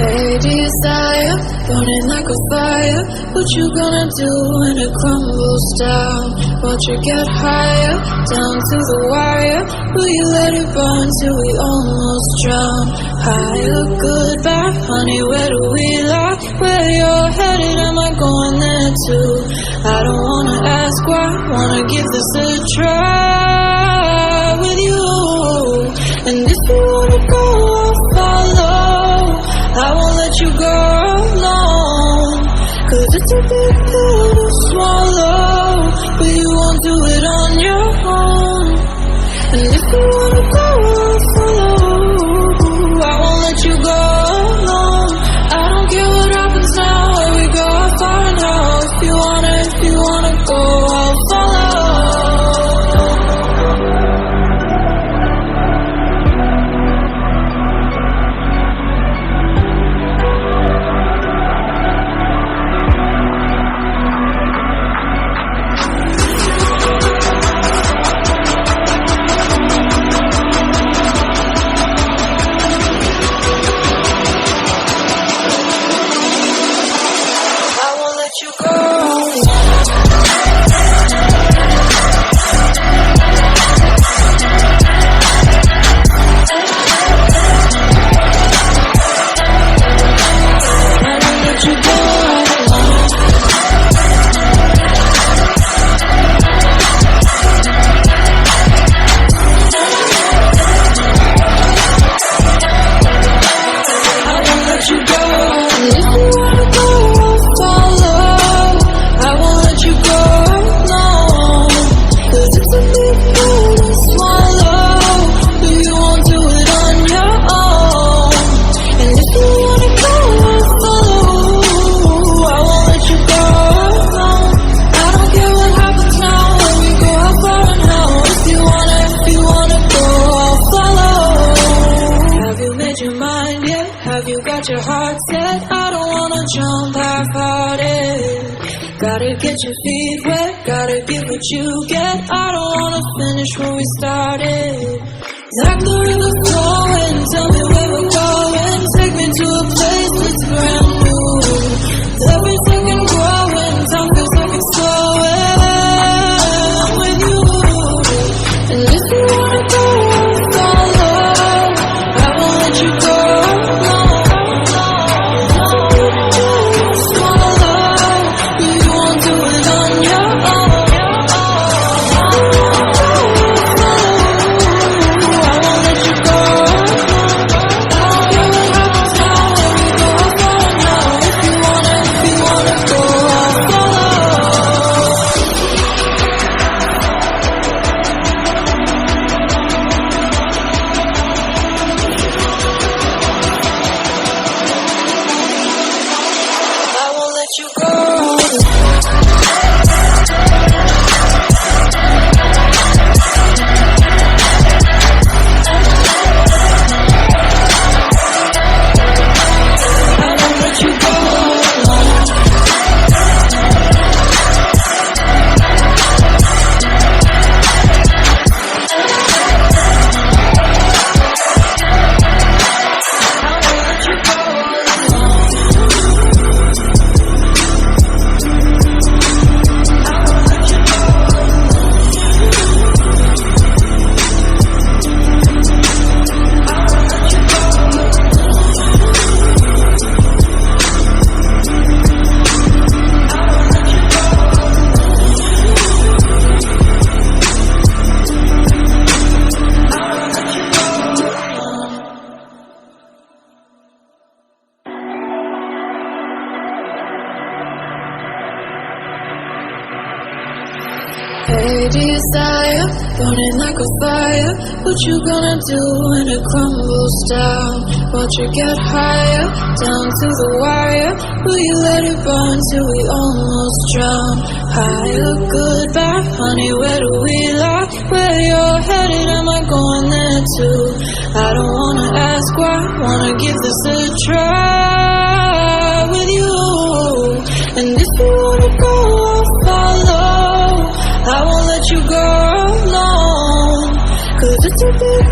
Hey desire, burning like a fire. What you gonna do when it crumbles down? Watch it get higher, down to the wire. Will you let it burn till we almost drown? Higher, goodbye, honey, where do we lie? Where you're headed, am I going there too? I don't wanna ask why, wanna give this a try with you. And if you wanna go, I'll follow. I won't let you go alone, 'cause it's a big pill to swallow, but you won't do it on your own. And if you wanna go, I'll follow. I won't let you go alone. I don't care what happens now, where we go, how far and how. If you wanna go, I'll follow. Your heart set, I don't wanna jump half-hearted. Gotta get your feet wet, gotta give what you get. I don't wanna finish where we started. Like the river flowing, tell me where we're going. Take me to a place that's brand new. Every second growing, time feels like it's slowing with you. And if you wanna go, I'll follow. I won't let you go. Hey desire, burning like a fire. What you gonna do when it crumbles down? Watch it get higher, down to the wire. Will you let it burn till we almost drown? Higher, goodbye, honey, where do we lie? Where you're headed, am I going there too? I don't wanna ask why, wanna give this a try with you. And if you wanna go, I'll follow. I won't let you go alone, 'cause it's a big